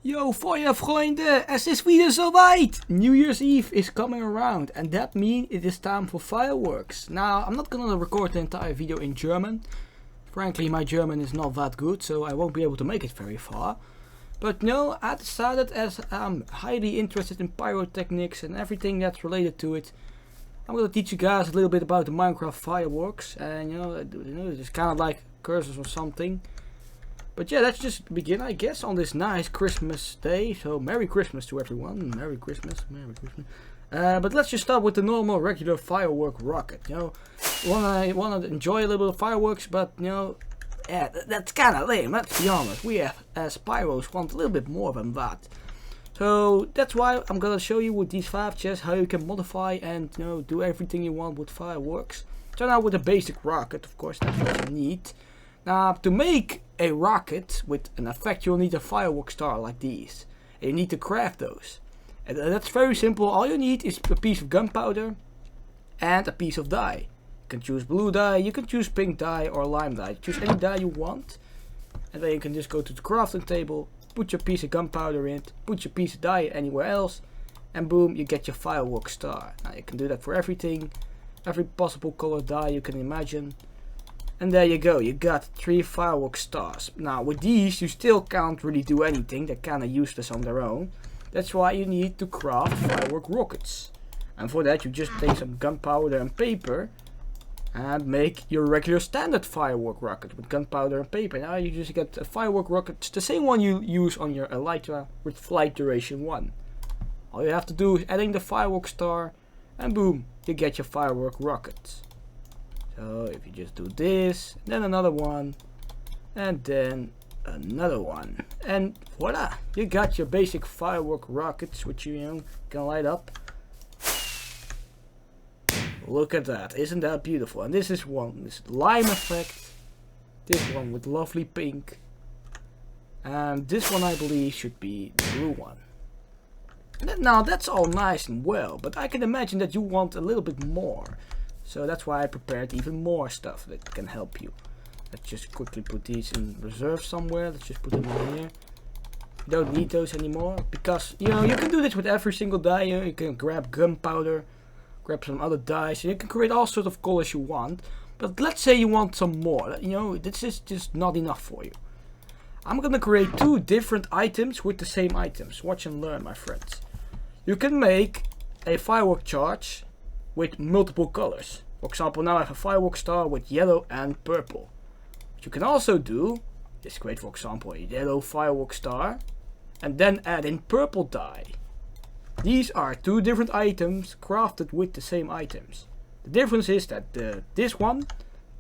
Yo, Feuerfreunde, es ist wieder soweit! New Year's Eve is coming around, and that means it is time for fireworks. Now, I'm not gonna record the entire video in German. Frankly, my German is not that good, so I won't be able to make it very far. But no, I decided, as I'm highly interested in pyrotechnics and everything that's related to it, I'm gonna teach you guys a little bit about the Minecraft fireworks, and it's kind of like curses or something. But yeah, let's just begin, I guess, on this nice Christmas day. So Merry Christmas to everyone. Merry Christmas, Merry Christmas. But let's just start with the normal, regular firework rocket. Wanna enjoy a little bit of fireworks, but yeah, that's kind of lame. Let's be honest. We as pyros want a little bit more than that. So that's why I'm gonna show you with these 5 chests how you can modify and do everything you want with fireworks. Start out with a basic rocket, of course. That's what you need. Now, to make a rocket with an effect, you'll need a firework star like these. And you need to craft those. And that's very simple. All you need is a piece of gunpowder and a piece of dye. You can choose blue dye, you can choose pink dye or lime dye. Choose any dye you want. And then you can just go to the crafting table, put your piece of gunpowder in it, put your piece of dye anywhere else, and boom, you get your firework star. Now you can do that for everything. Every possible color dye you can imagine. And there you go, you got 3 firework stars. Now with these you still can't really do anything, they're kinda useless on their own. That's why you need to craft firework rockets. And for that you just take some gunpowder and paper and make your regular standard firework rocket with gunpowder and paper. Now you just get a firework rocket, it's the same one you use on your Elytra with flight duration 1. All you have to do is adding the firework star and boom, you get your firework rockets. So if you just do this, then another one, and then another one, and voila, you got your basic firework rockets, which you can light up. Look at that, isn't that beautiful? And this is one, this lime effect, this one with lovely pink, and this one I believe should be the blue one. Now that's all nice and well, but I can imagine that you want a little bit more. So that's why I prepared even more stuff that can help you. Let's just quickly put these in reserve somewhere. Let's just put them in here. You don't need those anymore because you can do this with every single dye. You can grab gunpowder, grab some other dyes, and you can create all sorts of colors you want. But let's say you want some more. This is just not enough for you. I'm gonna create 2 different items with the same items. Watch and learn, my friends. You can make a firework charge with multiple colors. For example, now I have a firework star with yellow and purple. What you can also do is create, for example, a yellow firework star and then add in purple dye. These are 2 different items crafted with the same items. The difference is that this one,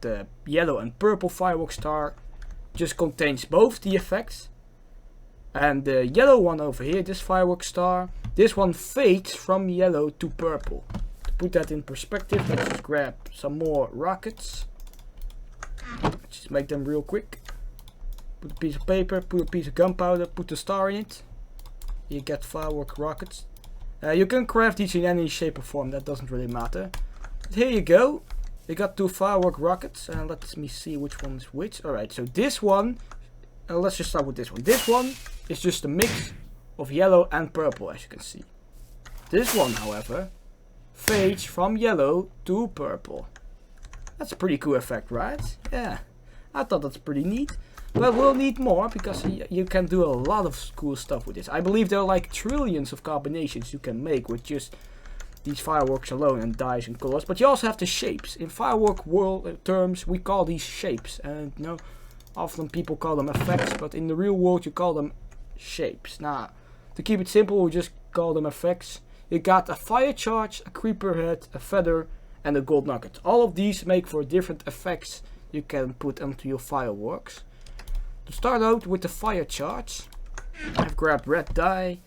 the yellow and purple firework star, just contains both the effects, and the yellow one over here, this firework star, this one fades from yellow to purple. Put that in perspective, let's just grab some more rockets. Let's just make them real quick. Put a piece of paper, put a piece of gunpowder, put the star in it. You get firework rockets. You can craft these in any shape or form, that doesn't really matter. But here you go. You got 2 firework rockets, and let me see which one is which. Alright, so this one, let's just start with this one. This one is just a mix of yellow and purple, as you can see. This one, however, fades from yellow to purple. That's a pretty cool effect, right? Yeah, I thought that's pretty neat. But we'll need more because you can do a lot of cool stuff with this. I believe there are like trillions of combinations you can make with just these fireworks alone and dyes and colors. But you also have the shapes. In firework world terms, we call these shapes. And often people call them effects, but in the real world you call them shapes. Now, to keep it simple, we just call them effects. You got a fire charge, a creeper head, a feather, and a gold nugget. All of these make for different effects you can put onto your fireworks. To start out with the fire charge, I've grabbed red dye.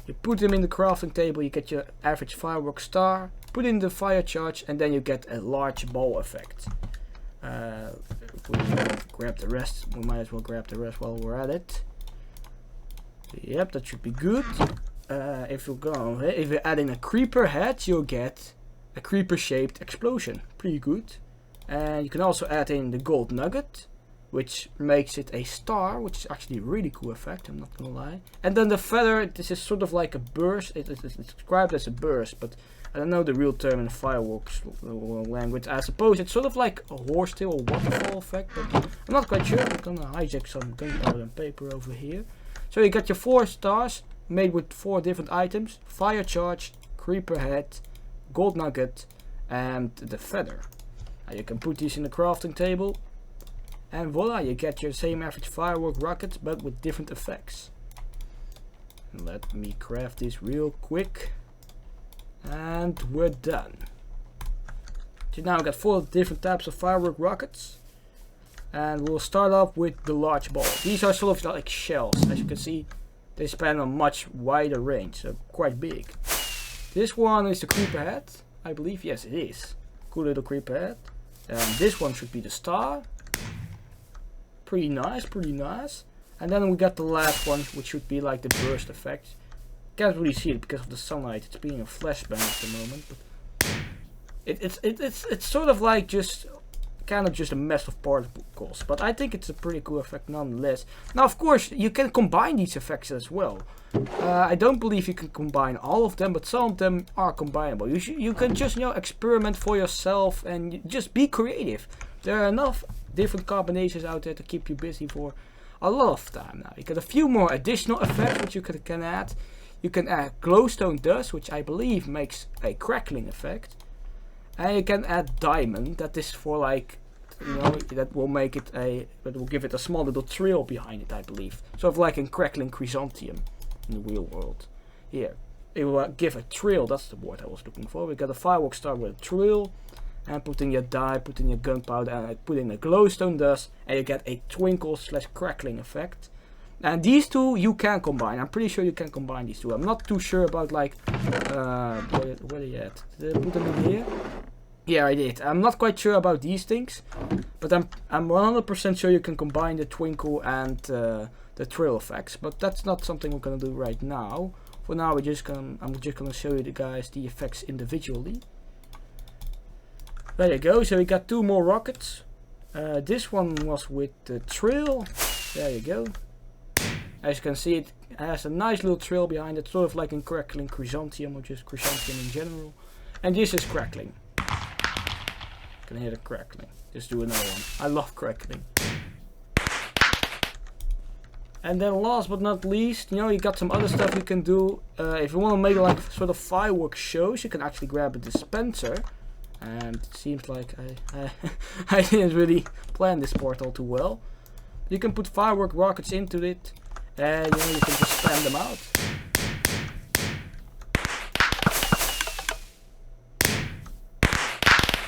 You put them in the crafting table, you get your average firework star. Put in the fire charge, and then you get a large ball effect. If we grab the rest, we might as well grab the rest while we're at it. Yep, that should be good. If you add in a creeper head, you'll get a creeper shaped explosion. Pretty good. And you can also add in the gold nugget. which makes it a star, which is actually a really cool effect, I'm not gonna lie. And then the feather, this is sort of like a burst. It's described as a burst, but I don't know the real term in Fireworks language. I suppose it's sort of like a horsetail or waterfall effect, but I'm not quite sure. I'm gonna hijack some gunpowder and paper over here. So you got your 4 stars made with 4 different items: fire charge, creeper head, gold nugget, and the feather. Now you can put these in the crafting table, and voila, you get your same average firework rockets, but with different effects. And let me craft this real quick, and we're done. So now we got 4 different types of firework rockets, and we'll start off with the large ball. These are sort of like shells. As you can see, they span a much wider range, so quite big. This one is the creeper head, I believe. Yes, it is. Cool little creeper head. And this one should be the star. Pretty nice, pretty nice. And then we got the last one, which should be like the burst effect. Can't really see it because of the sunlight. It's being a flashbang at the moment, but it's sort of like just kind of just a mess of particles. But I think it's a pretty cool effect nonetheless. Now, of course, you can combine these effects as well. I don't believe you can combine all of them, but some of them are combinable. You can just, you know, experiment for yourself and just be creative. There are enough different combinations out there to keep you busy for a lot of time. Now you got a few more additional effects which you can add. You can add glowstone dust, which I believe makes a crackling effect, and you can add diamond. That is for like, you know, that will make it that will give it a small little trail behind it, I believe, sort of like a crackling chrysanthemum in the real world. Here, it will give a trail. That's the word I was looking for. We got a firework star with a trail. And put in your dye, put in your gunpowder, and put in the glowstone dust, and you get a twinkle / crackling effect. And these two you can combine. I'm pretty sure you can combine these two. I'm not too sure about like where are they at? Did I put them in here? Yeah, I did. I'm not quite sure about these things, but I'm 100% sure you can combine the twinkle and the trail effects. But that's not something we're gonna do right now. For now, I'm just gonna show you guys the effects individually. There you go, so we got 2 more rockets. This one was with the trail. There you go. As you can see, it has a nice little trail behind it, sort of like in crackling chrysanthemum, or just chrysanthemum in general. And this is crackling. Can hear the crackling. Just do another one. I love crackling. And then last but not least, you know, you got some other stuff you can do. If you want to make like sort of fireworks shows, you can actually grab a dispenser. And it seems like I didn't really plan this part all too well. You can put firework rockets into it, and you know, you can just spam them out.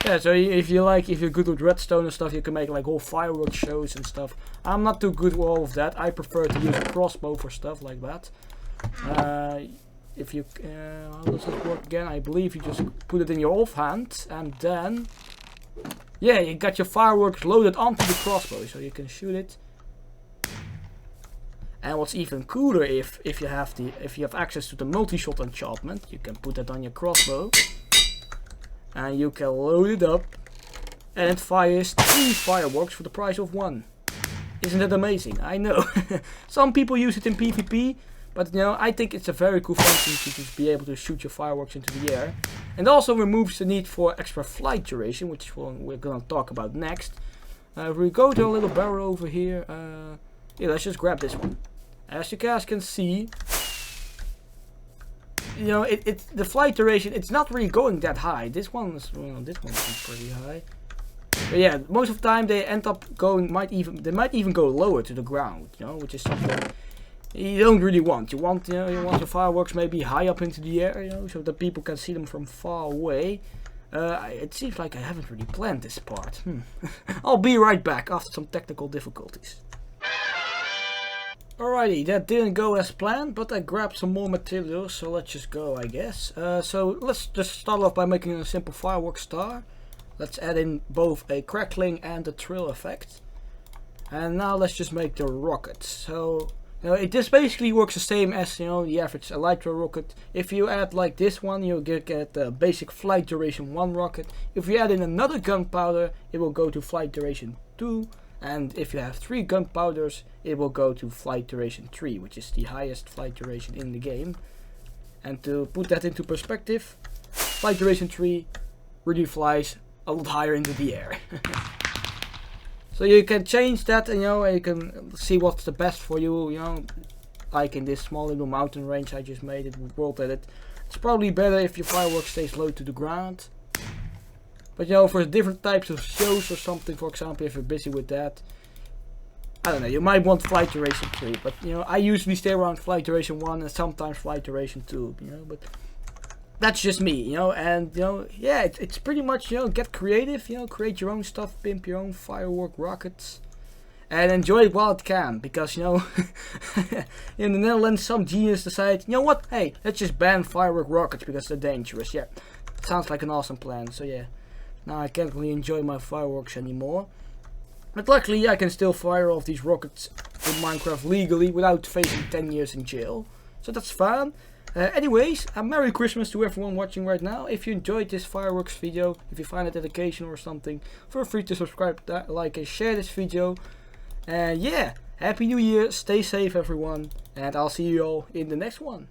Yeah, so if you're good with redstone and stuff, you can make like whole fireworks shows and stuff. I'm not too good with all of that. I prefer to use a crossbow for stuff like that. If you how does it work again? I believe you just put it in your offhand, and then yeah, you got your fireworks loaded onto the crossbow, so you can shoot it. And what's even cooler, if you have access to the multi-shot enchantment, you can put that on your crossbow, and you can load it up, and it fires 3 fireworks for the price of 1. Isn't that amazing? I know. Some people use it in PvP. But you know, I think it's a very cool function to just be able to shoot your fireworks into the air. And also removes the need for extra flight duration, which we're gonna talk about next. If we go to a little barrel over here, yeah, let's just grab this one. As you guys can see, you know, the flight duration, it's not really going that high. This one's pretty high. But yeah, most of the time they end up going, they might even go lower to the ground, you know, which is something you don't really want. You want your fireworks maybe high up into the air, you know, so that people can see them from far away. It seems like I haven't really planned this part. I'll be right back after some technical difficulties. Alrighty, that didn't go as planned, but I grabbed some more materials, so let's just go, I guess. So let's just start off by making a simple firework star. Let's add in both a crackling and a trail effect. And now let's just make the rockets. So this basically works the same as, you know, the average elytra rocket. If you add like this one, you'll get the basic flight duration 1 rocket. If you add in another gunpowder, it will go to flight duration 2. And if you have 3 gunpowders, it will go to flight duration 3, which is the highest flight duration in the game. And to put that into perspective, flight duration 3 really flies a lot higher into the air. So you can change that, and you can see what's the best for you, like in this small little mountain range I just made it with World Edit. It's probably better if your firework stays low to the ground. But for different types of shows or something, for example, if you're busy with that, I don't know, you might want flight duration 3, but I usually stay around flight duration 1 and sometimes flight duration 2, but that's just me, and yeah, it's pretty much, get creative, create your own stuff, pimp your own firework rockets, and enjoy it while it can, because in the Netherlands some genius decided, what, hey, let's just ban firework rockets because they're dangerous. Yeah, sounds like an awesome plan. So yeah, now I can't really enjoy my fireworks anymore, but luckily I can still fire off these rockets in Minecraft legally without facing 10 years in jail, so that's fun. Anyways, a Merry Christmas to everyone watching right now. If you enjoyed this fireworks video, if you find it educational or something, feel free to subscribe, like and share this video. And yeah, Happy New Year, stay safe everyone, and I'll see you all in the next one.